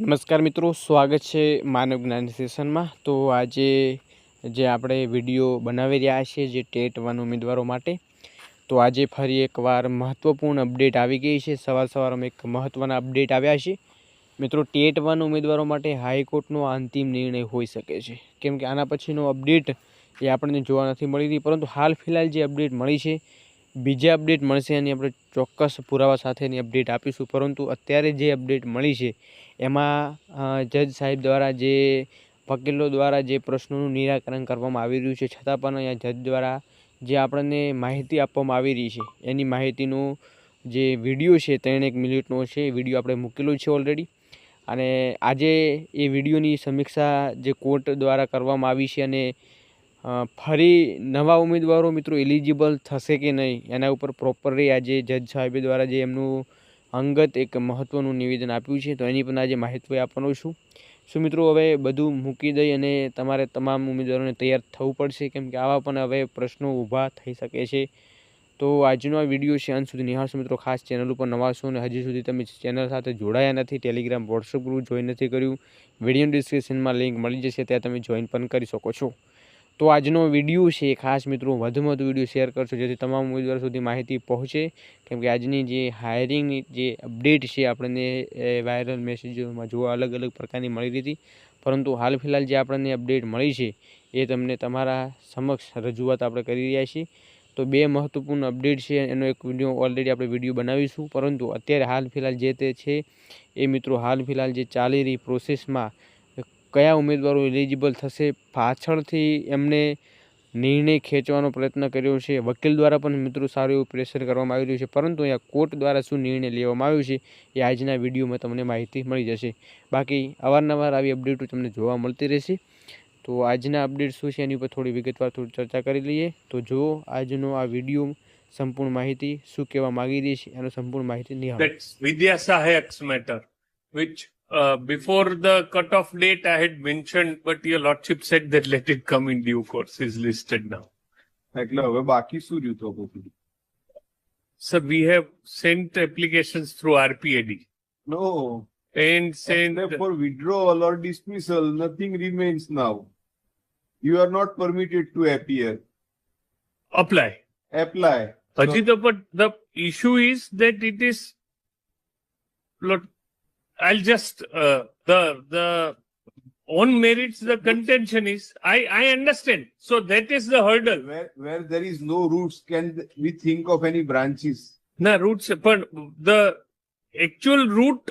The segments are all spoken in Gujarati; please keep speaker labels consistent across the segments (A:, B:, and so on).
A: નમસ્કાર મિત્રો, સ્વાગત છે માનવ જ્ઞાન સેશનમાં। તો આજે જે આપણે વિડીયો બનાવી રહ્યા છીએ જે ટેટ 1 ઉમેદવારો માટે, તો આજે ફરી એકવાર મહત્ત્વપૂર્ણ અપડેટ આવી ગઈ છે। સવારમાં એક મહત્ત્વના અપડેટ આવ્યા છે મિત્રો। ટેટ 1 ઉમેદવારો માટે હાઈકોર્ટનો અંતિમ નિર્ણય હોઈ શકે છે, કેમ કે આના પછીનો અપડેટ એ આપણને જોવા નથી મળી રહી। પરંતુ હાલ ફિલહાલ જે અપડેટ મળી છે, બીજા અપડેટ મળશે એની આપણે ચોક્કસ પુરાવા સાથેની અપડેટ આપીશું। પરંતુ અત્યારે જે અપડેટ મળી છે એમાં જજ સાહેબ દ્વારા જે વકીલો દ્વારા જે પ્રશ્નોનું નિરાકરણ કરવામાં આવી રહ્યું છે, છતાં પણ અહીંયા જજ દ્વારા જે આપણને માહિતી આપવામાં આવી રહી છે એની માહિતીનું જે વિડીયો છે 3-1 મિનિટનો છે, એ વિડીયો આપણે મૂકેલો છે ઓલરેડી। અને આજે એ વિડીયોની સમીક્ષા જે કોર્ટ દ્વારા કરવામાં આવી છે અને ફરી નવા ઉમેદવારો મિત્રો એલિજિબલ થશે કે નહીં એના ઉપર પ્રોપરલી આજે જજ સાહેબ દ્વારા જે એમનું અંગત એક મહત્ત્વનું નિવેદન આપ્યું છે, તો એની પણ આજે માહિતી આપવાનો છું। શું મિત્રો હવે બધું મૂકી દઈ અને તમારે તમામ ઉમેદવારોને તૈયાર થવું પડશે, કેમ કે આવા પણ હવે પ્રશ્નો ઊભા થઈ શકે છે। તો આજનો આ વિડીયો છે અંત સુધી નિહાળશો મિત્રો। ખાસ ચેનલ ઉપર નવા છો અને હજી સુધી તમે ચેનલ સાથે જોડાયા નથી, ટેલિગ્રામ વોટ્સઅપ ગ્રુપ જોઈન નથી કર્યું, વિડીયો ડિસ્ક્રિપ્શનમાં લિંક મળી જશે, ત્યાં તમે જોઈન પણ કરી શકો છો। તો આજનો વિડીયો છે ખાસ મિત્રો વધુમાં વધુ વિડીયો શેર કરશો જેથી તમામ ઉમેદવારો સુધી માહિતી પહોંચે, કેમ કે આજની જે હાયરિંગની જે અપડેટ છે આપણને વાયરલ મેસેજોમાં જોવા અલગ અલગ પ્રકારની મળી રહી હતી, પરંતુ હાલ ફિલહાલ જે આપણને અપડેટ મળી છે એ તમને તમારા સમક્ષ રજૂઆત આપણે કરી રહ્યા છીએ। તો બે મહત્ત્વપૂર્ણ અપડેટ છે, એનો એક વિડીયો ઓલરેડી આપણે વિડીયો બનાવીશું, પરંતુ અત્યારે હાલ ફિલહાલ જે તે છે એ મિત્રો હાલ ફિલહાલ જે ચાલી રહી પ્રોસેસમાં કયા ઉમેદવારો એલિજિબલ થશે, પાછળથી એમને નિર્ણય ખેંચવાનો પ્રયત્ન કર્યો છે, વકીલ દ્વારા પણ મિત્રો સારું એવું પ્રેશર કરવામાં આવી રહ્યું છે, પરંતુ અહીંયા કોર્ટ દ્વારા શું નિર્ણય લેવામાં આવ્યો છે એ આજના વિડીયોમાં તમને માહિતી મળી જશે। બાકી અવારનવાર આવી અપડેટો તમને જોવા મળતી રહેશે। તો આજના અપડેટ શું છે એની ઉપર થોડી વિગતવાર ચર્ચા કરી લઈએ। તો જો આજનો આ વિડીયો સંપૂર્ણ માહિતી શું કહેવા માંગી રહી છે એનો સંપૂર્ણ માહિતી નિહાળો।
B: That's Vidya Sahayak's matter, which before the cut-off date I had mentioned, but your lordship said that let it come in due course, is listed now.
C: એટલે હવે બાકી શું રહ્યું તો પછી?
B: Sir, we have sent applications through RPAD
C: No,
B: and sent.
C: except for withdrawal or dismissal, nothing remains now. You are not permitted to appear.
B: Apply.
C: Apply.
B: Ajit, but the issue is that it is. Look, I'll just the on merits the contention is I understand. So that is the hurdle.
C: Where there is no roots, can we think of any branches?
B: No roots, but the actual root,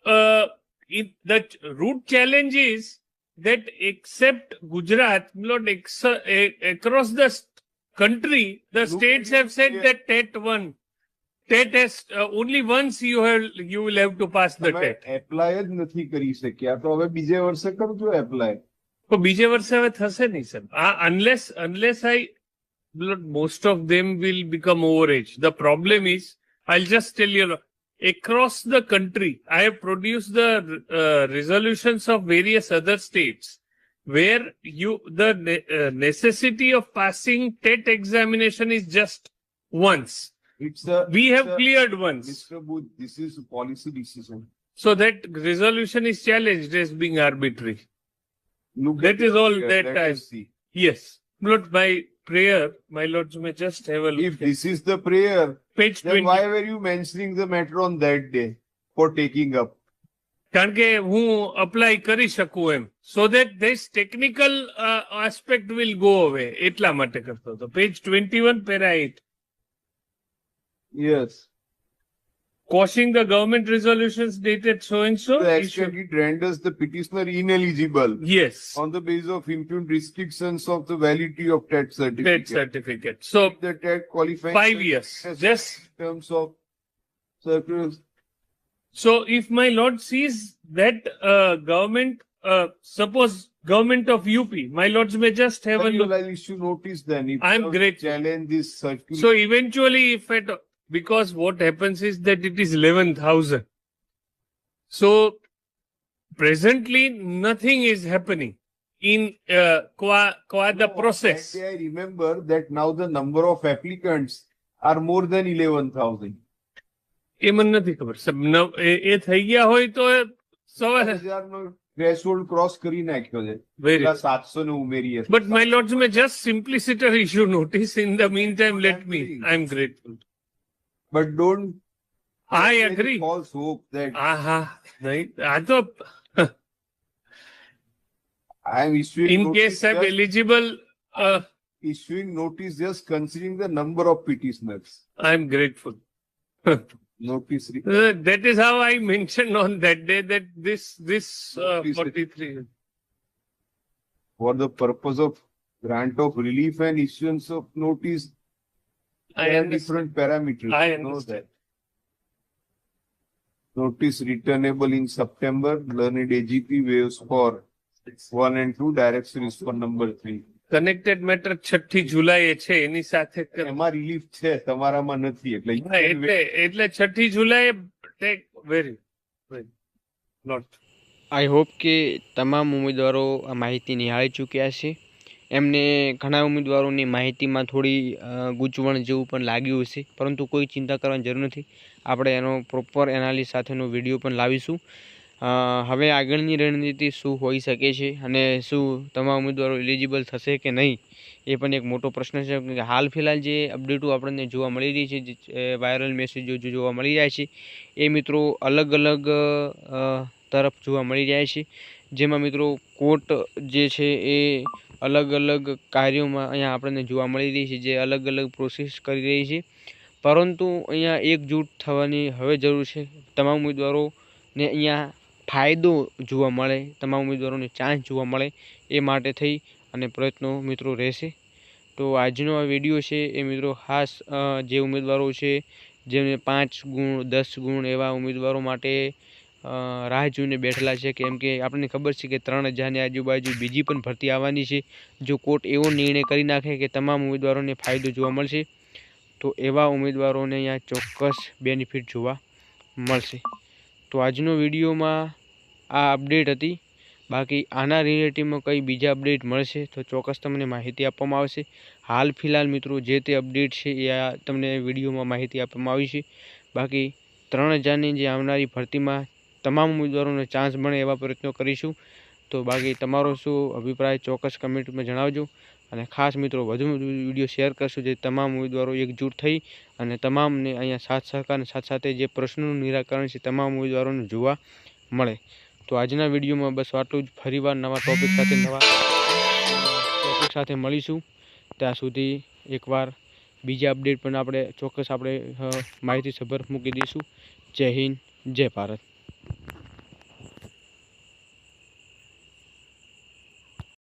B: the root challenge is that except Gujarat, not across the country, the states have said that TET has only once you will have to pass the TET.
C: Apply જ નથી કરી શક્યા, તો હવે બીજે વર્ષે કરજો એપ્લાય.
B: તો બીજે વર્ષે હવે થશે નહીં sir, unless most of them will become overage. The problem is, I'll just tell you, across the country, I have produced the resolutions of various other states where the necessity of passing TET examination is just once. We have cleared once.
C: Mr. Booth, this is a policy decision.
B: So that resolution is challenged as being arbitrary.
C: Look
B: That
C: at
B: is all
C: here,
B: that
C: let
B: I
C: us see.
B: Yes. Not by prayer, my lords may just have a look.
C: If this is the prayer,
B: Page
C: then
B: 20.
C: why were you mentioning the matter on that day for taking up?
B: કારણ કે હું અપ્લાય કરી શકું એમ, so that this technical aspect will go away, એટલા માટે કરતો હતો. Page 21, para 8.
C: Yes.
B: Quashing the government resolutions dated so and so.
C: The extent it renders the petitioner ineligible
B: Yes.
C: on the basis of impugned restrictions of the validity of TET
B: TET
C: certificate.
B: certificate. So
C: The TET qualifying
B: 5 years.
C: has
B: Just
C: terms of circulars.
B: so if my lord sees that government, suppose government of UP, my lords may just have a look.
C: I'll issue notice then. If
B: I'm
C: you
B: great.
C: challenge this circular.
B: So eventually, because what happens is that it is 11,000. So presently, nothing is happening in qua the process.
C: That day I remember that now the number of applicants are more than 11,000.
B: એ મને નથી ખબર. એ થઈ ગયા હોય તો 100,000.
C: નો થ્રેશોલ્ડ ક્રોસ કરી નાખ્યો છે.
B: Very.
C: પેલા 700 ને ઉમેરીએ.
B: But my lords, may just simpliciter issue notice. In the meantime, let me. I'm grateful.
C: But don't
B: I
C: take
B: agree.
C: false hope that
B: Aha. Nahi, I thought
C: I am issuing
B: in
C: notice
B: case I'm
C: just-
B: eligible,
C: issuing notice just considering the number of petitioners.
B: I'm grateful.
C: Notice
B: That is how I mentioned on that day that this
C: Notice it.
B: 43.
C: for the purpose of grant of relief and issuance of notice.
B: I
C: There are
B: understand.
C: different parameters.
B: I
C: You know
B: understand.
C: that. Notice returnable in September, learned AGP waives for 1 and 2, direction is for number 3.
B: Connected matter 6 જુલાઈ છે એની સાથે કરો.
C: એમાં રિલીફ છે, તમારામાં નથી. એટલે
B: હા, એટલે 6 જુલાઈ take very note.
A: I hope કે તમામ ઉમેદવારો આ માહિતી નિહાળી ચૂક્યા છે. એમને ઘણા ઉમેદવારોની માહિતીમાં થોડી ગૂંચવણ જેવું પણ લાગ્યું હશે, પરંતુ કોઈ ચિંતા કરવાની જરૂર નથી. આપણે એનો પ્રોપર એનાલિસ સાથેનો વિડીયો પણ લાવીશું. હવે આગળની રણનીતિ શું હોઈ શકે છે અને શું તમામ ઉમેદવારો એલિજિબલ થશે કે નહીં, એ પણ એક મોટો પ્રશ્ન છે. કે હાલ ફિલહાલ જે અપડેટો આપણને જોવા મળી રહી છે, જે વાયરલ મેસેજો જોવા મળી રહ્યા છે, એ મિત્રો અલગ અલગ તરફ જોવા મળી રહ્યા છે. જેમાં મિત્રો કોર્ટ જે છે એ અલગ અલગ કાર્યોમાં અહીંયા આપણને જોવા મળી રહી છે, જે અલગ અલગ પ્રોસેસ કરી રહી છે. પરંતુ અહીંયા એકજૂટ થવાની હવે જરૂર છે. તમામ ઉમેદવારોને અહીંયા ફાયદો જોવા મળે, તમામ ઉમેદવારોને ચાન્સ જોવા મળે, એ માટે થઈ અને પ્રયત્નો મિત્રો રહેશે. તો આજનો આ વિડીયો છે એ મિત્રો ખાસ જે ઉમેદવારો છે જેમને 5 ગુણ 10 ગુણ એવા ઉમેદવારો માટે રાહ જોઈને બેઠેલા છે. કેમ કે આપણને ખબર છે કે 3,000ની આજુબાજુ બીજી પણ ભરતી આવવાની છે. જો કોર્ટ એવો નિર્ણય કરી નાખે કે તમામ ઉમેદવારોને ફાયદો જોવા મળશે, તો એવા ઉમેદવારોને અહીંયા ચોક્કસ બેનિફિટ જોવા મળશે. તો આજનો વિડીયોમાં આ અપડેટ હતી. બાકી આના રિલેટિવમાં કંઈ બીજા અપડેટ મળશે તો ચોક્કસ તમને માહિતી આપવામાં આવશે. હાલ ફિલહાલ મિત્રો જે તે અપડેટ છે એ આ તમને વિડીયોમાં માહિતી આપવામાં આવી છે. બાકી 3,000ની જે આવનારી ભરતીમાં તમામ ઉમેદવારોને ચાન્સ મળે એવા પ્રયત્નો કરીશું. તો બાકી તમારો શું અભિપ્રાય ચોક્કસ કમેન્ટમાં જણાવજો. અને ખાસ મિત્રો વધુ વિડીયો શેર કરશો, જે તમામ ઉમેદવારો એકજૂટ થઈ અને તમામને અહીંયા સાથ સહકાર અને સાથે સાથે જે પ્રશ્નોનું નિરાકરણ છે તમામ ઉમેદવારોને જોવા મળે. તો આજના વિડીયોમાં બસ આટલું જ. ફરીવાર નવા ટોપિક સાથે મળીશું. ત્યાં સુધી એકવાર બીજા અપડેટ પણ આપણે ચોક્કસ માહિતીસભર મૂકી દઈશું. જય હિન્દ, જય ભારત.